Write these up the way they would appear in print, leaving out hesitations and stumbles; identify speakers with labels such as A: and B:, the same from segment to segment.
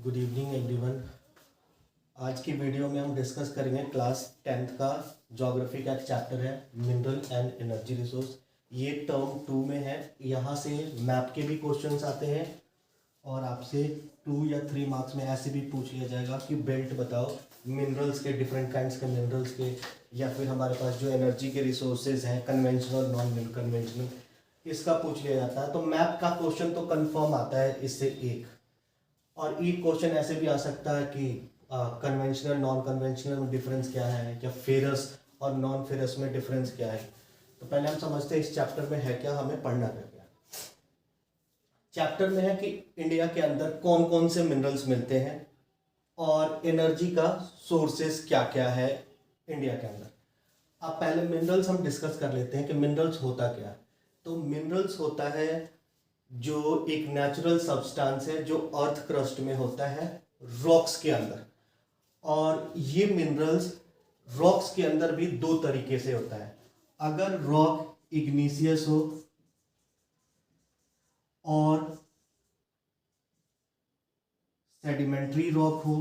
A: Good evening everyone. आज की video में हम डिस्कस करेंगे क्लास 10th का ज्योग्राफी का एक चैप्टर है मिनरल एंड एनर्जी रिसोर्स। ये टर्म 2 में है। यहाँ से मैप के भी क्वेश्चंस आते हैं और आपसे 2 या 3 मार्क्स में ऐसे भी पूछ लिया जाएगा कि बेल्ट बताओ मिनरल्स के, डिफरेंट काइंड्स के मिनरल्स के, या फिर हमारे पास जो एनर्जी के रिसोर्सेज हैं कन्वेंशनल नॉन कन्वेंशनल, इसका पूछ लिया जाता है। तो मैप का क्वेश्चन तो कंफर्म आता है इससे एक, और एक क्वेश्चन ऐसे भी आ सकता है कि कन्वेंशनल नॉन कन्वेंशनल में डिफरेंस क्या है, या फेरस और नॉन फेरस में डिफरेंस क्या है। तो पहले हम समझते हैं इस चैप्टर में है क्या, हमें पढ़ना क्या क्या। चैप्टर में है कि इंडिया के अंदर कौन कौन से मिनरल्स मिलते हैं और एनर्जी का सोर्सेस क्या क्या है इंडिया के अंदर। अब पहले मिनरल्स हम डिस्कस कर लेते हैं कि मिनरल्स होता क्या है। तो मिनरल्स होता है जो एक नेचुरल सब्सटेंस है जो अर्थ क्रस्ट में होता है रॉक्स के अंदर, और ये मिनरल्स रॉक्स के अंदर भी दो तरीके से होता है। अगर रॉक इग्निशियस हो और सेडिमेंट्री रॉक हो,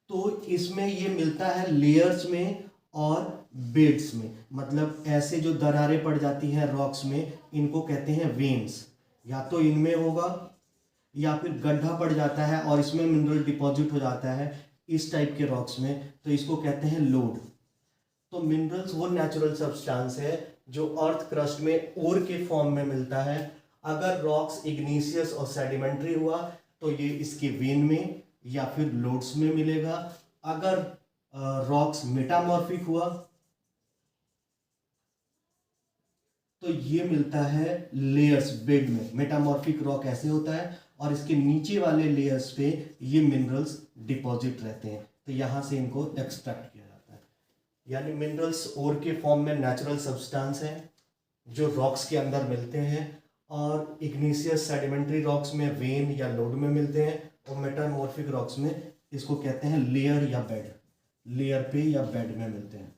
A: तो इसमें ये मिलता है लेयर्स में और बेड्स में। मतलब ऐसे जो दरारें पड़ जाती हैं रॉक्स में, इनको कहते हैं वेन्स। या तो इनमें होगा या फिर गड्ढा पड़ जाता है और इसमें मिनरल डिपॉजिट हो जाता है इस टाइप के रॉक्स में, तो इसको कहते हैं लोड। तो मिनरल्स वो नेचुरल सब्सटेंस है जो अर्थ क्रस्ट में ओर के फॉर्म में मिलता है। अगर रॉक्स इग्निशियस और सेडिमेंट्री हुआ तो ये इसके वेन में या फिर लोड्स में मिलेगा। अगर रॉक्स मेटामॉर्फिक हुआ तो ये मिलता है लेयर्स बेड में। मेटामॉर्फिक रॉक ऐसे होता है और इसके नीचे वाले लेयर्स पे ये मिनरल्स डिपॉजिट रहते हैं, तो यहां से इनको एक्सट्रैक्ट किया जाता है। यानी मिनरल्स ओर के फॉर्म में नेचुरल सब्सटेंस है जो रॉक्स के अंदर मिलते हैं, और इग्निशियस सेडिमेंट्री रॉक्स में वेन या लोड में मिलते हैं, और मेटामॉर्फिक रॉक्स में इसको कहते हैं लेयर या बेड, लेयर पे या बेड में मिलते हैं।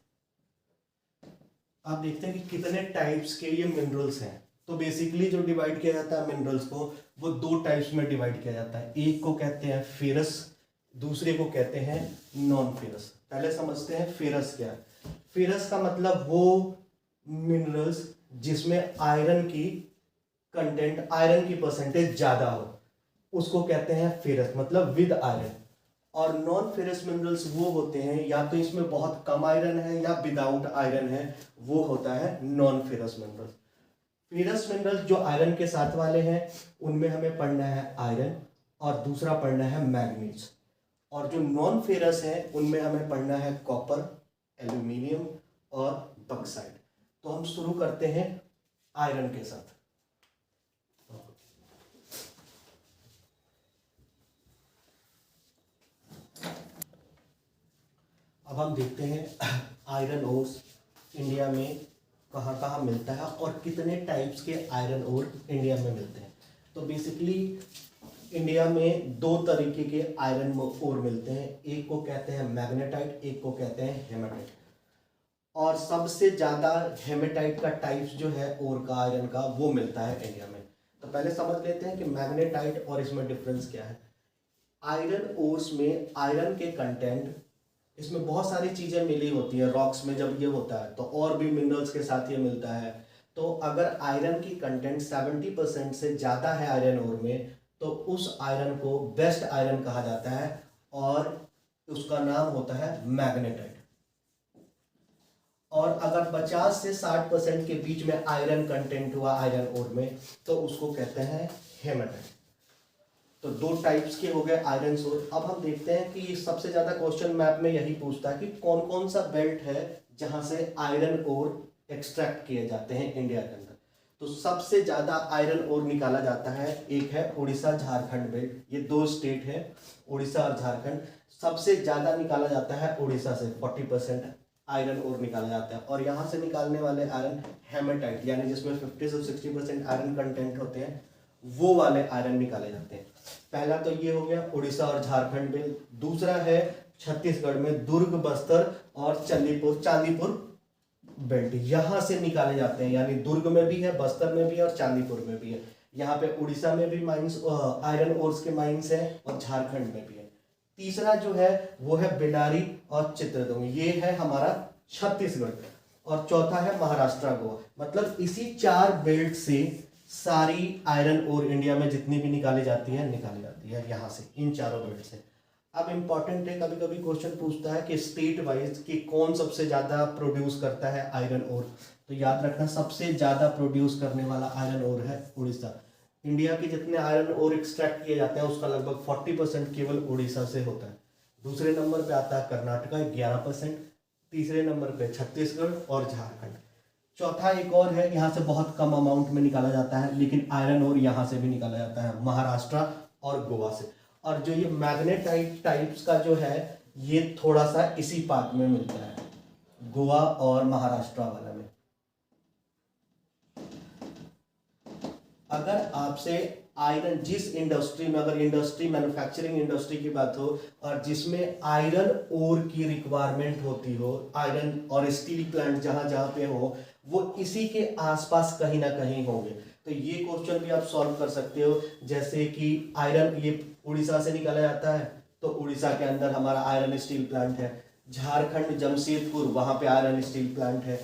A: आप देखते हैं कि कितने टाइप्स के ये मिनरल्स हैं। तो बेसिकली जो डिवाइड किया जाता है मिनरल्स को, वो दो टाइप्स में डिवाइड किया जाता है। एक को कहते हैं फेरस, दूसरे को कहते हैं नॉन फेरस। पहले समझते हैं फेरस क्या है। फेरस का मतलब वो मिनरल्स जिसमें आयरन की कंटेंट, आयरन की परसेंटेज ज्यादा हो, उसको कहते हैं फेरस, मतलब विद आयरन। और नॉन फेरस मिनरल्स वो होते हैं या तो इसमें बहुत कम आयरन है या विदाउट आयरन है, वो होता है non ferrous minerals. Ferrous minerals जो आयरन के साथ वाले हैं उनमें हमें पढ़ना है आयरन, और दूसरा पढ़ना है मैग्नीज। और जो नॉन फेरस है उनमें हमें पढ़ना है कॉपर, एल्यूमिनियम और बक्साइट। तो हम शुरू करते हैं आयरन के साथ। अब हम देखते हैं आयरन ओर्स इंडिया में कहाँ कहाँ मिलता है और कितने टाइप्स के आयरन ओर इंडिया में मिलते हैं। तो बेसिकली इंडिया में दो तरीके के आयरन ओर मिलते हैं। एक को कहते हैं मैग्नेटाइट, एक को कहते हैं हेमाटाइट। और सबसे ज़्यादा हेमाटाइट का टाइप्स जो है ओर का, आयरन का, वो मिलता है इंडिया में। तो पहले समझ लेते हैं कि मैग्नेटाइट और इसमें डिफरेंस क्या है। आयरन ओर्स में आयरन के कंटेंट, इसमें बहुत सारी चीजें मिली होती है रॉक्स में। जब ये होता है तो और भी मिनरल्स के साथ ये मिलता है। तो अगर आयरन की कंटेंट 70% से ज्यादा है आयरन ओर में, तो उस आयरन को बेस्ट आयरन कहा जाता है और उसका नाम होता है मैग्नेटाइट। और अगर 50 से 60% के बीच में आयरन कंटेंट हुआ आयरन ओर में, तो उसको कहते हैं हेमाटाइट। तो दो टाइप्स के हो गए आयरन सोर। अब हम देखते हैं कि सबसे ज्यादा क्वेश्चन मैप में यही पूछता है कि कौन कौन सा बेल्ट है जहां से आयरन ओर एक्सट्रैक्ट किए जाते हैं इंडिया के अंदर। तो सबसे ज्यादा आयरन ओर निकाला जाता है, एक है उड़ीसा झारखंड बेल्ट। ये दो स्टेट है, उड़ीसा और झारखंड। सबसे ज्यादा निकाला जाता है उड़ीसा से, 40% आयरन ओर निकाला जाता है। और यहाँ से निकालने वाले आयरन हेमाटाइट, यानी जिसमें 50 से 60% आयरन कंटेंट होते हैं, वो वाले आयरन निकाले जाते हैं। पहला तो ये हो गया उड़ीसा और झारखंड में। दूसरा है छत्तीसगढ़ में दुर्ग, बस्तर और चांदीपुर बेल्ट यहाँ से निकाले जाते हैं, यानी दुर्ग में भी है, बस्तर में भी है और चांदीपुर में भी है। यहाँ पे उड़ीसा में भी माइंस, आयरन ओर्स के माइंस है और झारखंड में भी है। तीसरा जो है वो है बेलारी और चित्रदुर्ग, ये है हमारा छत्तीसगढ़। और चौथा है महाराष्ट्र गोवा। मतलब इसी 4 बेल्ट से सारी आयरन ओर इंडिया में जितनी भी निकाली जाती है यहाँ से, इन चारों बेल्ट से। अब इम्पॉर्टेंट है, कभी कभी क्वेश्चन पूछता है कि स्टेट वाइज कि कौन सबसे ज्यादा प्रोड्यूस करता है आयरन ओर। तो याद रखना सबसे ज्यादा प्रोड्यूस करने वाला आयरन ओर है उड़ीसा। इंडिया के जितने आयरन ओर एक्सट्रैक्ट किए जाते हैं उसका लगभग 40% केवल उड़ीसा से होता है। दूसरे नंबर पे आता है कर्नाटका 11%, तीसरे नंबर पे छत्तीसगढ़ और झारखंड। चौथा एक और है, यहाँ से बहुत कम अमाउंट में निकाला जाता है लेकिन आयरन ओर यहाँ से भी निकाला जाता है, महाराष्ट्र और गोवा से। और जो ये मैग्नेटाइट टाइप्स का जो है ये थोड़ा सा इसी पार्ट में मिलता है, गोवा और महाराष्ट्र वाला में। अगर आपसे आयरन जिस इंडस्ट्री में, अगर इंडस्ट्री मैन्युफैक्चरिंग इंडस्ट्री की बात हो और जिसमें आयरन ओर की रिक्वायरमेंट होती हो, आयरन और स्टील प्लांट जहां जहां पे हो वो इसी के आसपास कहीं ना कहीं होंगे। तो ये क्वेश्चन भी आप सॉल्व कर सकते हो। जैसे कि आयरन ये उड़ीसा से निकाला जाता है तो उड़ीसा के अंदर हमारा आयरन स्टील प्लांट है, झारखंड जमशेदपुर वहां पे आयरन स्टील प्लांट है,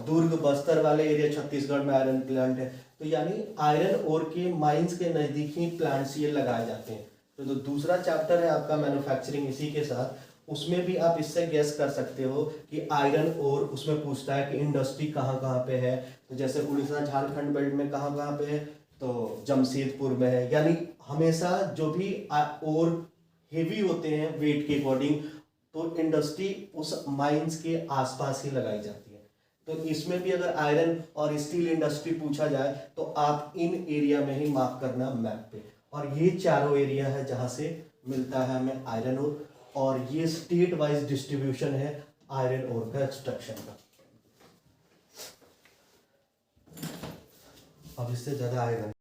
A: दुर्ग बस्तर वाले एरिया छत्तीसगढ़ में आयरन प्लांट है। तो यानी आयरन ओर के माइंस के नजदीक ही प्लांट्स ये लगाए जाते हैं। तो जो दूसरा चैप्टर है आपका मैन्युफैक्चरिंग इसी के साथ, उसमें भी आप इससे गेस कर सकते हो कि आयरन ओर, उसमें पूछता है कि इंडस्ट्री कहाँ कहाँ पे है। तो जैसे उड़ीसा झारखंड बेल्ट में कहाँ कहाँ पे है, तो जमशेदपुर में है। यानी हमेशा जो भी ओर हेवी होते हैं वेट के अकॉर्डिंग तो इंडस्ट्री उस माइंस के आसपास ही लगाई जाती है। तो इसमें भी अगर आयरन और स्टील इंडस्ट्री पूछा जाए तो आप इन एरिया में ही मार्क करना मैप पे। और ये चारों एरिया है जहां से मिलता है हमें आयरन ओर, और ये स्टेट वाइज डिस्ट्रीब्यूशन है आयरन ओर का एक्सट्रैक्शन का। अब इससे ज्यादा आयरन